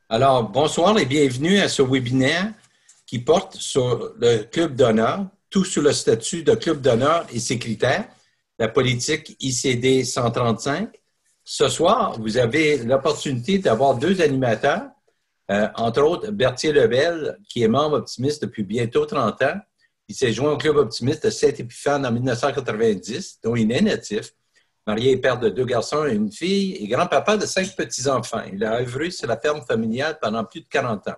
Alors, bonsoir et bienvenue à ce webinaire qui porte sur le Club d'honneur, tout sous le statut de Club d'honneur et ses critères, la politique ICD 135. Ce soir, vous avez l'opportunité d'avoir deux animateurs, entre autres Berthier Lebel, qui est membre optimiste depuis bientôt 30 ans. Il s'est joint au Club optimiste de Saint-Épiphane en 1990, dont il est natif. Marié et père de 2 garçons et une fille et grand-papa de 5 petits-enfants. Il a œuvré sur la ferme familiale pendant plus de 40 ans.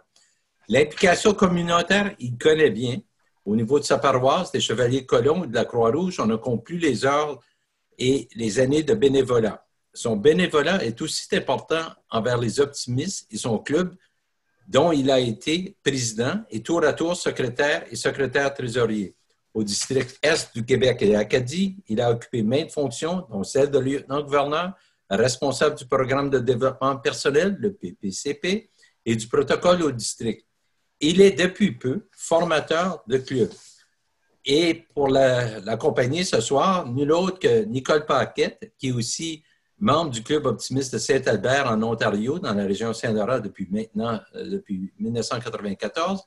L'implication communautaire, il connaît bien. Au niveau de sa paroisse, des Chevaliers Colons et de la Croix-Rouge, on a conclu les heures et les années de bénévolat. Son bénévolat est aussi important envers les optimistes et son club, dont il a été président et tour à tour secrétaire et secrétaire trésorier. Au district Est du Québec et à Acadie, il a occupé maintes fonctions, dont celle de lieutenant-gouverneur, responsable du programme de développement personnel, le PPCP, et du protocole au district. Il est depuis peu formateur de club. Et pour l'accompagner ce soir, nul autre que Nicole Paquette, qui est aussi membre du Club optimiste de Saint-Albert en Ontario, dans la région Saint-Laurent depuis 1994.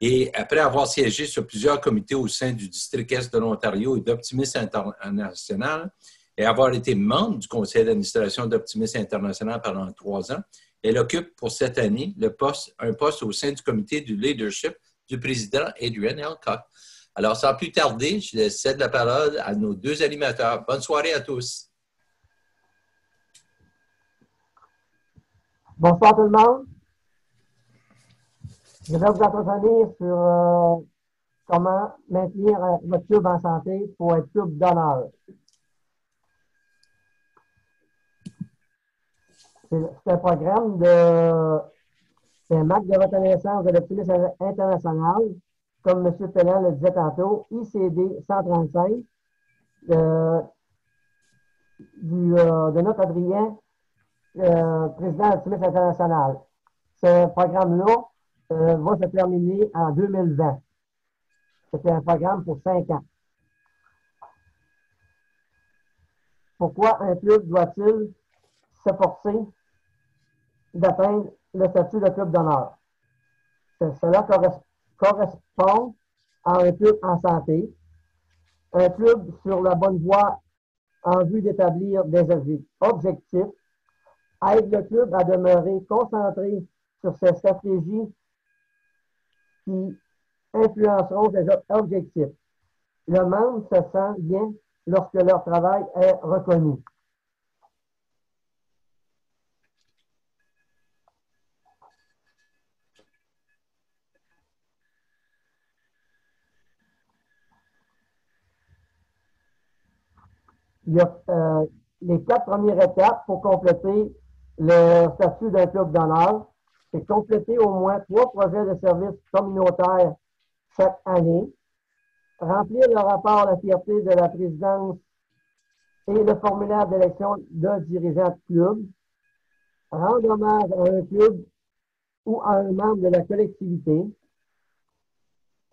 Et après avoir siégé sur plusieurs comités au sein du district Est de l'Ontario et d'Optimisme International et avoir été membre du conseil d'administration d'Optimisme International pendant 3 ans, elle occupe pour cette année un poste au sein du comité du leadership du président Adrian Elcock. Alors, sans plus tarder, je cède la parole à nos deux animateurs. Bonne soirée à tous. Bonsoir tout le monde. Je vais vous entretenir sur comment maintenir votre club en santé pour être club d'honneur. C'est un programme c'est un acte de reconnaissance de l'optimisme international, comme M. Pellin le disait tantôt, ICD 135 de notre Adrien, président de l'Optimisme international. Ce programme-là va se terminer en 2020. C'était un programme pour 5 ans. Pourquoi un club doit-il s'efforcer d'atteindre le statut de club d'honneur? Cela correspond à un club en santé, un club sur la bonne voie en vue d'établir des objectifs, aide le club à demeurer concentré sur ses stratégies qui influenceront ses objectifs. Le membre se sent bien lorsque leur travail est reconnu. Il y a les 4 premières étapes pour compléter le statut d'un club d'honneur. C'est compléter au moins 3 projets de services communautaires chaque année, remplir le rapport La fierté de la présidence et le formulaire d'élection de dirigeant de club, rendre hommage à un club ou à un membre de la collectivité,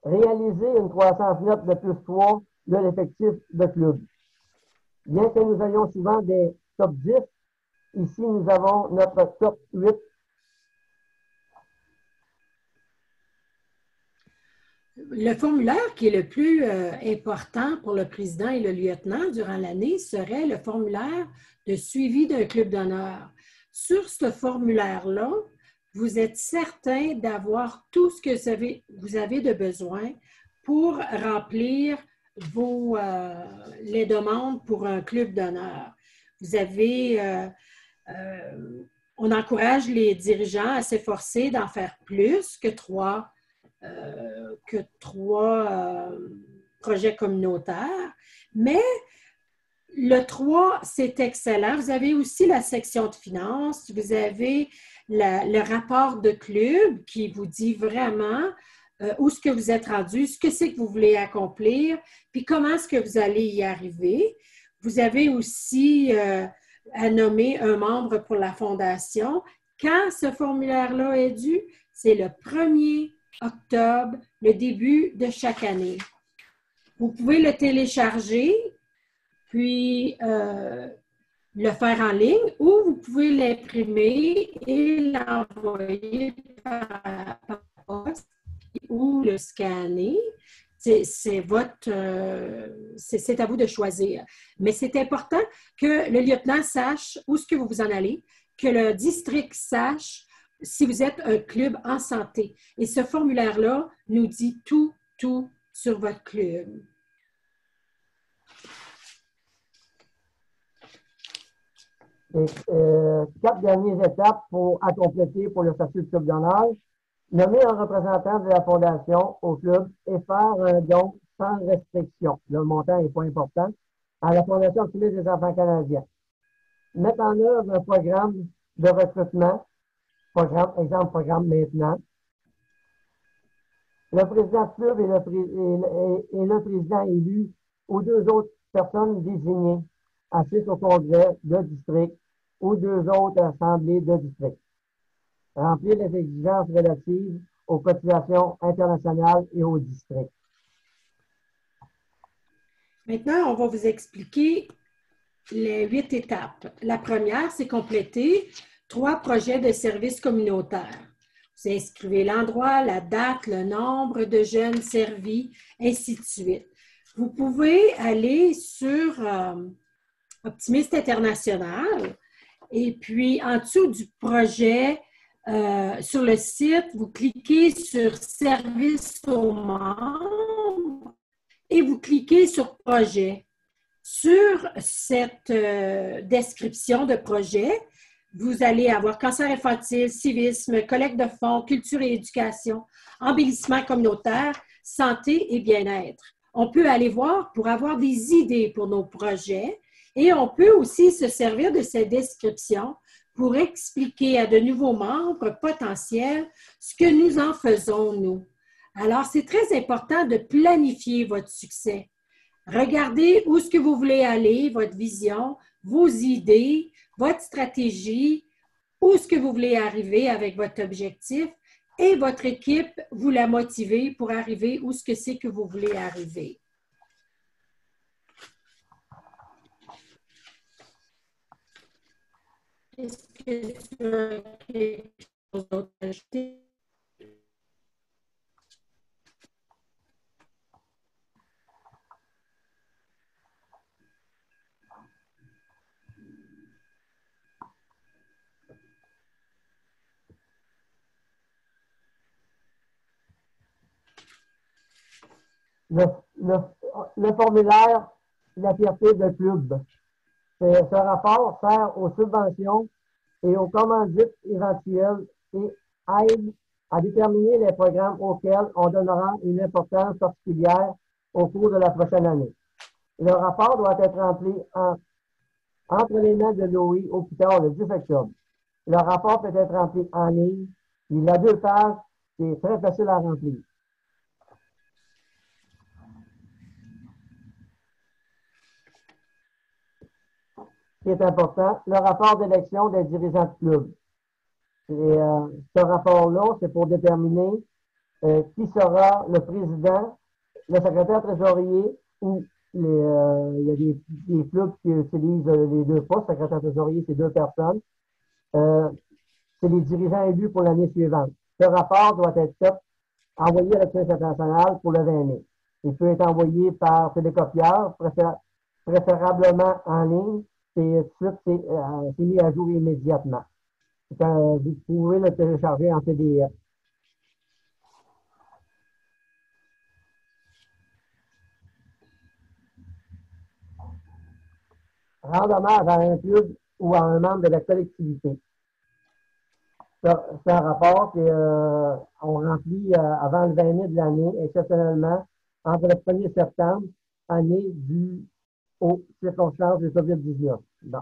réaliser une croissance nette de plus 3 de l'effectif de club. Bien que nous ayons souvent des top 10, ici nous avons notre top 8. Le formulaire qui est le plus important pour le président et le lieutenant durant l'année serait le formulaire de suivi d'un club d'honneur. Sur ce formulaire-là, vous êtes certain d'avoir tout ce que vous avez de besoin pour remplir les demandes pour un club d'honneur. Vous avez, on encourage les dirigeants à s'efforcer d'en faire plus que 3 projets communautaires, mais le 3, c'est excellent. Vous avez aussi la section de finances, vous avez le rapport de club qui vous dit vraiment où est-ce que vous êtes rendu, ce que c'est que vous voulez accomplir, puis comment est-ce que vous allez y arriver. Vous avez aussi à nommer un membre pour la fondation. Quand ce formulaire-là est dû, c'est le 1er octobre, le début de chaque année. Vous pouvez le télécharger, puis le faire en ligne ou vous pouvez l'imprimer et l'envoyer par poste ou le scanner. C'est à vous de choisir. Mais c'est important que le lieutenant sache où est-ce que vous vous en allez, que le district sache si vous êtes un club en santé. Et ce formulaire-là nous dit tout sur votre club. Et, 4 dernières étapes à compléter pour le statut de club d'honneur. Nommer un représentant de la Fondation au club et faire un don sans restriction. Le montant n'est pas important. À la Fondation optimiste des enfants canadiens. Mettre en œuvre un programme de recrutement. Programme maintenant. Le président du club et le président élu ou 2 autres personnes désignées assistent au congrès de district ou 2 autres assemblées de district. Remplir les exigences relatives aux cotisations internationales et au district. Maintenant, on va vous expliquer les 8 étapes. La première, c'est compléter 3 projets de services communautaires. Vous inscrivez l'endroit, la date, le nombre de jeunes servis, ainsi de suite. Vous pouvez aller sur Optimiste International et puis en dessous du projet, sur le site, vous cliquez sur Service aux membres et vous cliquez sur Projet. Sur cette description de projet, vous allez avoir cancer infantile, civisme, collecte de fonds, culture et éducation, embellissement communautaire, santé et bien-être. On peut aller voir pour avoir des idées pour nos projets et on peut aussi se servir de cette description pour expliquer à de nouveaux membres potentiels ce que nous en faisons, nous. Alors, c'est très important de planifier votre succès. Regardez où est-ce que vous voulez aller, votre vision, vos idées, votre stratégie, où est-ce que vous voulez arriver avec votre objectif et votre équipe, vous la motivez pour arriver où est-ce que c'est que vous voulez arriver. Est-ce que tu as quelque chose d'autre à ajouter? Le formulaire, la fierté de club. Ce rapport sert aux subventions et aux commandites éventuelles et aide à déterminer les programmes auxquels on donnera une importance particulière au cours de la prochaine année. Le rapport doit être rempli entre les mains de Louis au plus tard le 10 octobre. Le rapport peut être rempli en ligne. Il a 2 pages. C'est très facile à remplir. Ce qui est important, le rapport d'élection des dirigeants de club. Et, ce rapport-là, c'est pour déterminer qui sera le président, le secrétaire trésorier ou il y a des clubs qui utilisent les 2 postes. Secrétaire trésorier, c'est 2 personnes. C'est les dirigeants élus pour l'année suivante. Ce rapport doit être fait, envoyé à l'Optimiste International pour le 20 mai. Il peut être envoyé par télécopieur, préférablement en ligne. C'est mis à jour immédiatement. Vous pouvez le télécharger en PDF. Rendre hommage à un club ou à un membre de la collectivité. C'est un rapport qu'on remplit avant le 20 mai de l'année, exceptionnellement, entre le 1er septembre, année due aux circonstances de COVID-19. Bon.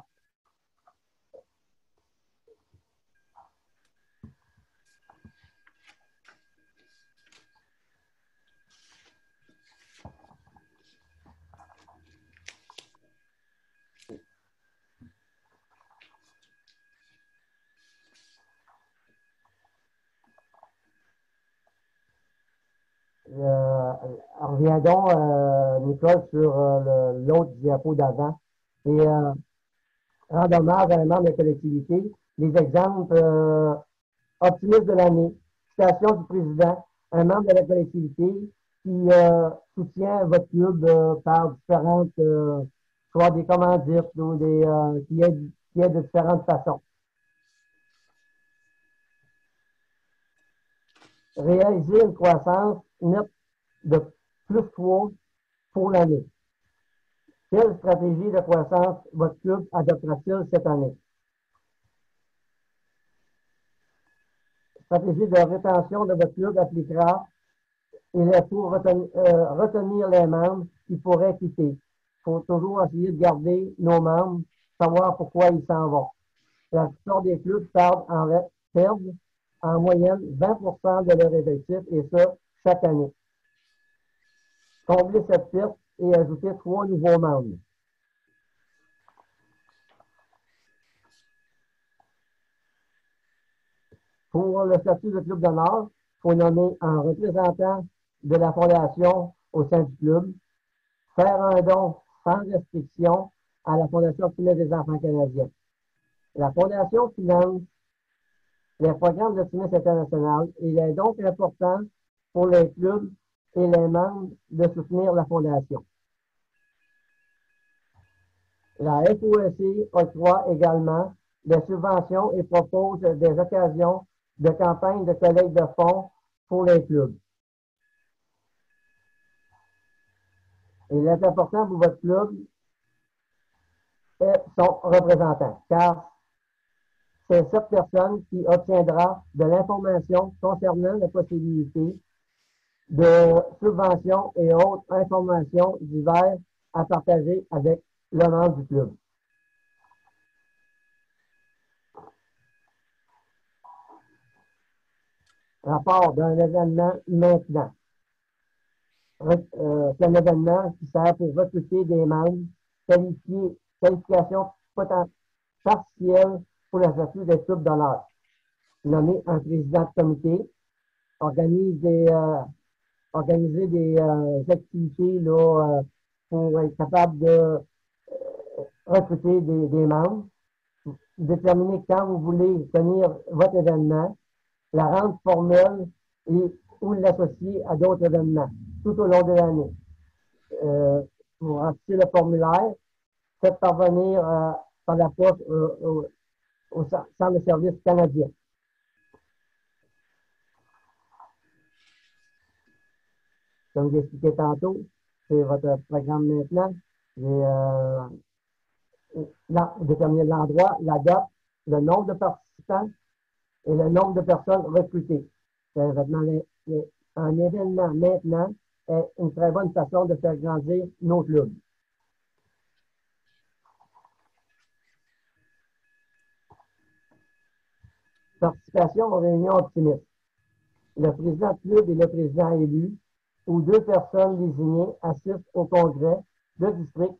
Reviendons, Nicole, sur l'autre diapo d'avant. Et rendre hommage à un membre de la collectivité. Les exemples, optimiste de l'année, citation du président, un membre de la collectivité qui soutient votre club par différentes, soit des commandites ou qui aide de différentes façons. Réaliser une croissance nette de plus 3 pour l'année. Quelle stratégie de croissance votre club adoptera-t-il cette année? Stratégie de rétention de votre club appliquera il est pour retenir les membres qui pourraient quitter. Il faut toujours essayer de garder nos membres, savoir pourquoi ils s'en vont. La plupart des clubs perdent en moyenne 20% de leur effectif, et ça, chaque année. Combler cette perte et ajouter 3 nouveaux membres. Pour le statut de club d'honneur, il faut nommer un représentant de la fondation au sein du club, faire un don sans restriction à la Fondation Filet des enfants canadiens. La Fondation finance les programmes de tennis international et il est donc important pour les clubs et les membres de soutenir la Fondation. La FOSC octroie également des subventions et propose des occasions de campagne de collecte de fonds pour les clubs. Il est important pour votre club et son représentant, car c'est cette personne qui obtiendra de l'information concernant la possibilité de subventions et autres informations diverses à partager avec le membre du club. Rapport d'un événement maintenant. C'est un événement qui sert pour recruter des membres, qualification partielle pour la statut des clubs d'honneur. Nommer un président de comité, organiser des activités là, pour être capable de recruter des membres, déterminer quand vous voulez tenir votre événement, la rendre formelle ou l'associer à d'autres événements tout au long de l'année. Pour remplir le formulaire, faites parvenir par la poste au centre de service canadien. Comme j'expliquais tantôt, c'est votre programme maintenant. Déterminer l'endroit, la date, le nombre de participants et le nombre de personnes recrutées. Un événement maintenant est une très bonne façon de faire grandir nos clubs. Participation aux réunions optimistes. Le président du club et le président élu ou 2 personnes désignées assistent au congrès de district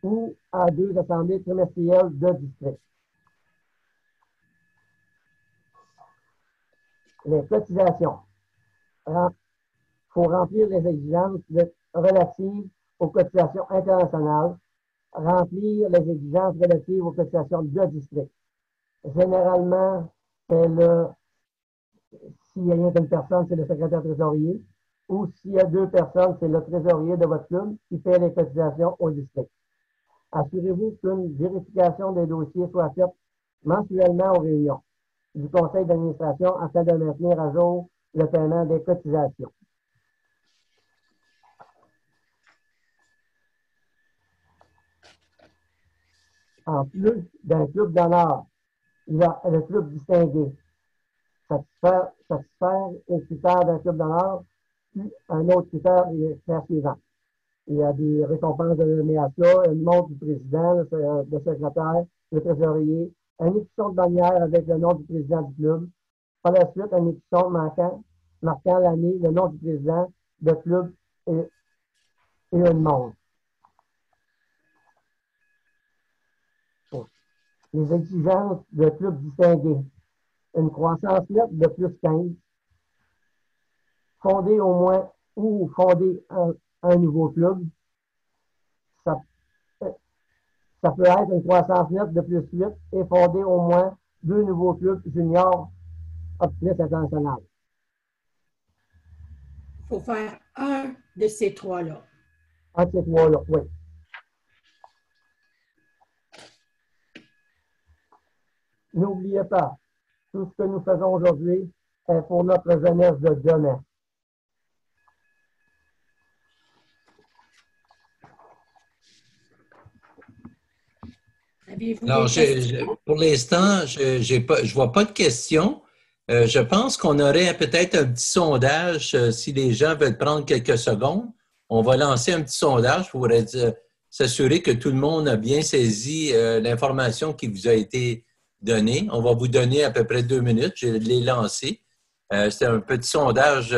ou à 2 assemblées trimestrielles de district. Les cotisations. Il faut remplir les exigences relatives aux cotisations internationales, remplir les exigences relatives aux cotisations de district. Généralement, c'est s'il y a rien qu'une personne, c'est le secrétaire trésorier, ou s'il y a 2 personnes, c'est le trésorier de votre club qui paie les cotisations au district. Assurez-vous qu'une vérification des dossiers soit faite mensuellement aux réunions du conseil d'administration afin de maintenir à jour le paiement des cotisations. En plus d'un club d'honneur, il y a le club distingué. Satisfaire aux critères d'un club d'honneur, puis un autre critère est le suivant. Il y a des récompenses de l'EMEASA, une montre du président, le secrétaire, le trésorier, un écusson de bannière avec le nom du président du club. Par la suite, un écusson marquant l'année, le nom du président, le club et une montre. Les exigences de club distingué. Une croissance nette de plus 15. Fonder au moins ou fonder un nouveau club. Ça Ça peut être une croissance nette de plus 8 et fonder au moins 2 nouveaux clubs juniors optimistes internationaux. Il faut faire un de ces trois-là. Un de ces trois-là, oui. N'oubliez pas, tout ce que nous faisons aujourd'hui est pour notre jeunesse de demain. Avez-vous Alors, des questions? pour l'instant, je vois pas de questions. Je pense qu'on aurait peut-être un petit sondage, si les gens veulent prendre quelques secondes. On va lancer un petit sondage pour s'assurer que tout le monde a bien saisi l'information qui vous a été donnée. On va vous donner à peu près 2 minutes. Je l'ai lancé. C'est un petit sondage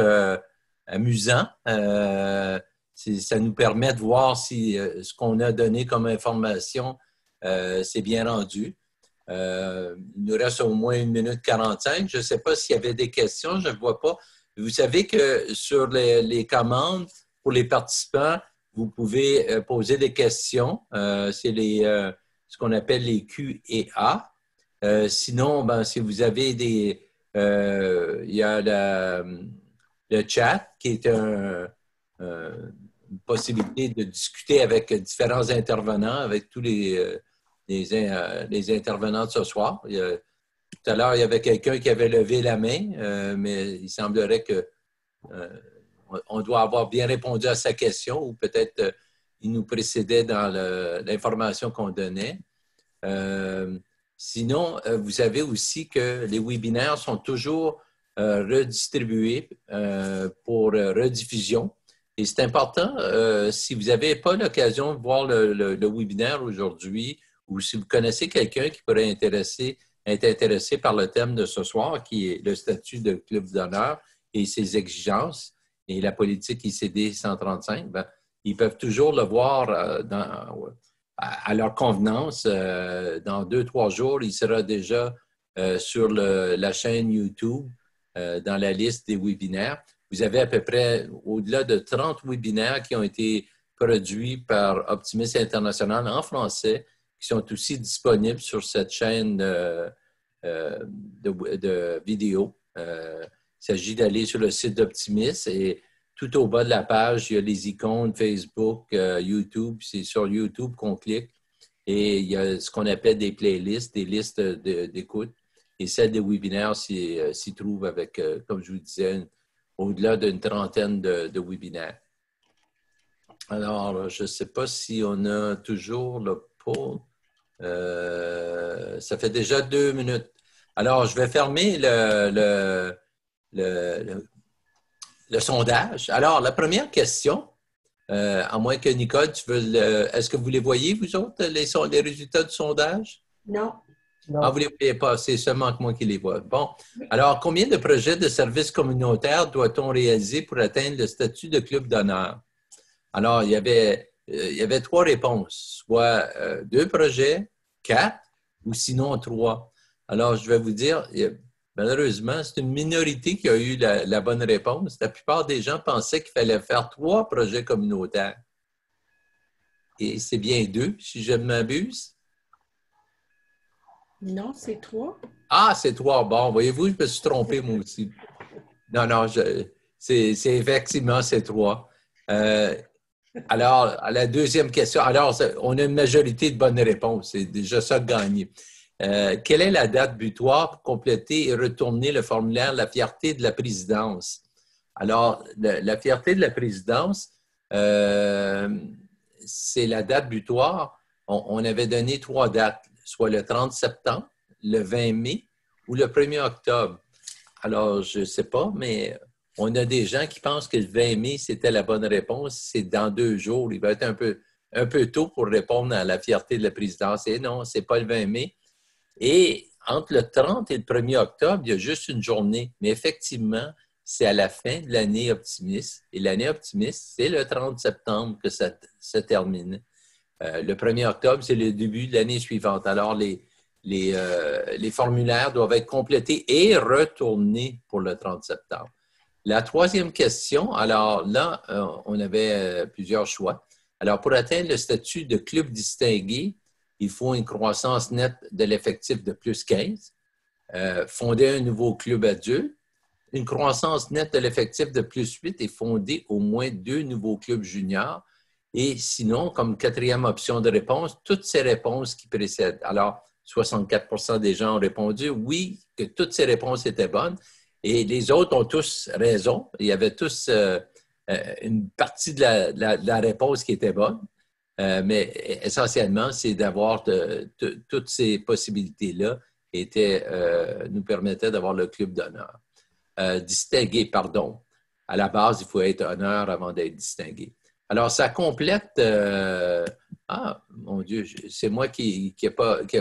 amusant. Ça nous permet de voir si ce qu'on a donné comme information c'est bien rendu. Il nous reste au moins 1 minute 45. Je ne sais pas s'il y avait des questions, je ne vois pas. Vous savez que sur les commandes, pour les participants, vous pouvez poser des questions. C'est ce qu'on appelle les Q et A. Sinon, ben, si vous avez il y a le chat qui est une possibilité de discuter avec différents intervenants, avec tous les intervenants de ce soir. Tout à l'heure, il y avait quelqu'un qui avait levé la main, mais il semblerait qu'on doit avoir bien répondu à sa question ou peut-être il nous précédait dans l'information qu'on donnait. Sinon, vous savez aussi que les webinaires sont toujours redistribués pour rediffusion. Et c'est important, si vous n'avez pas l'occasion de voir le webinaire aujourd'hui ou si vous connaissez quelqu'un qui pourrait être intéressé par le thème de ce soir, qui est le statut de club d'honneur et ses exigences et la politique ICD 135, ben, ils peuvent toujours le voir à leur convenance. Dans 2-3 jours, il sera déjà sur la chaîne YouTube dans la liste des webinaires. Vous avez à peu près au-delà de 30 webinaires qui ont été produits par Optimis International en français, qui sont aussi disponibles sur cette chaîne de vidéo. Il s'agit d'aller sur le site d'Optimis et tout au bas de la page, il y a les icônes Facebook, YouTube. C'est sur YouTube qu'on clique et il y a ce qu'on appelle des playlists, des listes d'écoute. Et celle des webinaires s'y trouve avec, comme je vous disais, au-delà d'une trentaine de webinaires. Alors, je ne sais pas si on a toujours le poll. Ça fait déjà 2 minutes. Alors, je vais fermer le sondage. Alors, la première question, à moins que Nicole, est-ce que vous les voyez, vous autres, les résultats du sondage? Non. Ah, vous ne les voyez pas, c'est seulement que moi qui les vois. Bon, alors, combien de projets de services communautaires doit-on réaliser pour atteindre le statut de club d'honneur? Alors, il y avait 3 réponses, soit 2 projets, 4 ou sinon 3. Alors, je vais vous dire, malheureusement, c'est une minorité qui a eu la bonne réponse. La plupart des gens pensaient qu'il fallait faire 3 projets communautaires. Et c'est bien 2, si je ne m'abuse. Non, c'est 3. Ah, c'est 3. Bon, voyez-vous, je me suis trompé moi aussi. Non, c'est effectivement, c'est 3. Alors, à la deuxième question, alors, on a une majorité de bonnes réponses. C'est déjà ça de gagné. Quelle est la date butoir pour compléter et retourner le formulaire La fierté de la présidence? Alors, la fierté de la présidence, c'est la date butoir. On avait donné 3 dates, soit le 30 septembre, le 20 mai ou le 1er octobre. Alors, je ne sais pas, mais on a des gens qui pensent que le 20 mai, c'était la bonne réponse. C'est dans 2 jours. Il va être un peu tôt pour répondre à la fierté de la présidence. Et non, ce n'est pas le 20 mai. Et entre le 30 et le 1er octobre, il y a juste une journée. Mais effectivement, c'est à la fin de l'année optimiste. Et l'année optimiste, c'est le 30 septembre que ça se termine. Le 1er octobre, c'est le début de l'année suivante. Alors, les formulaires doivent être complétés et retournés pour le 30 septembre. La troisième question, alors là, on avait plusieurs choix. Alors, pour atteindre le statut de club distingué, il faut une croissance nette de l'effectif de plus 15, fonder un nouveau club adulte, une croissance nette de l'effectif de plus 8 et fonder au moins 2 nouveaux clubs juniors. Et sinon, comme quatrième option de réponse, toutes ces réponses qui précèdent. Alors, 64 des gens ont répondu oui, que toutes ces réponses étaient bonnes. Et les autres ont tous raison. Il y avait tous une partie de la réponse qui était bonne. Mais essentiellement, c'est d'avoir toutes ces possibilités-là nous permettaient d'avoir le club d'honneur. Distingué, pardon. À la base, il faut être honneur avant d'être distingué. Alors, ça complète... mon Dieu, c'est moi qui n'ai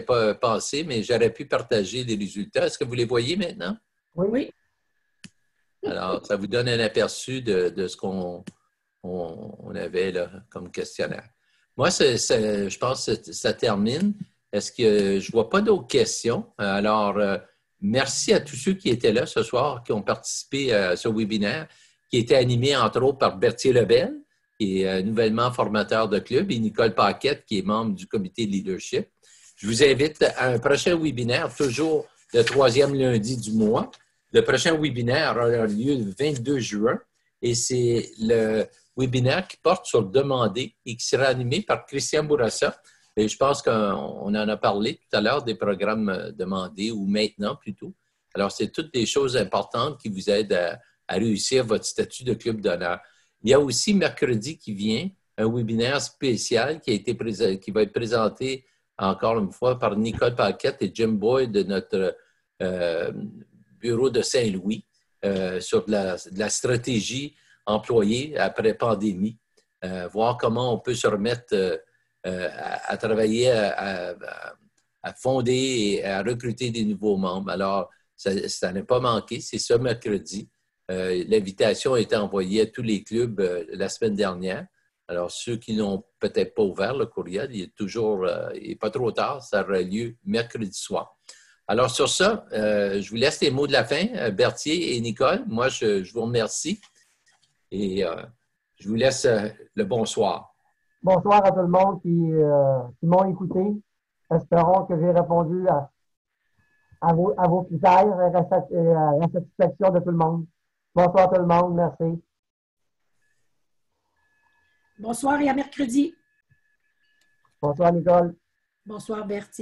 pas pensé, mais j'aurais pu partager les résultats. Est-ce que vous les voyez maintenant? Oui. Alors, ça vous donne un aperçu de ce qu'on avait là comme questionnaire. Moi, je pense que ça termine. Est-ce que je ne vois pas d'autres questions? Alors, merci à tous ceux qui étaient là ce soir, qui ont participé à ce webinaire, qui était animé entre autres par Berthier Lebel, qui est nouvellement formateur de club, et Nicole Paquette, qui est membre du comité de leadership. Je vous invite à un prochain webinaire, toujours le 3e lundi du mois. Le prochain webinaire aura lieu le 22 juin et c'est le webinaire qui porte sur demander et qui sera animé par Christian Bourassa. Et je pense qu'on en a parlé tout à l'heure des programmes demandés ou maintenant plutôt. Alors, c'est toutes des choses importantes qui vous aident à réussir votre statut de club d'honneur. Il y a aussi mercredi qui vient un webinaire spécial qui va être présenté encore une fois par Nicole Paquette et Jim Boyd de notre bureau de Saint-Louis sur de la stratégie employée après pandémie, voir comment on peut se remettre à travailler, à fonder et à recruter des nouveaux membres. Alors, ça n'a pas manqué, c'est ce mercredi. L'invitation a été envoyée à tous les clubs la semaine dernière. Alors, ceux qui n'ont peut-être pas ouvert le courriel, il n'est pas trop tard, ça aura lieu mercredi soir. Alors, sur ça, je vous laisse les mots de la fin, Berthier et Nicole. Moi, je vous remercie et je vous laisse le bonsoir. Bonsoir à tout le monde qui m'ont écouté. Espérons que j'ai répondu à vos critères et à la satisfaction de tout le monde. Bonsoir tout le monde, merci. Bonsoir et à mercredi. Bonsoir Nicole. Bonsoir Berthier.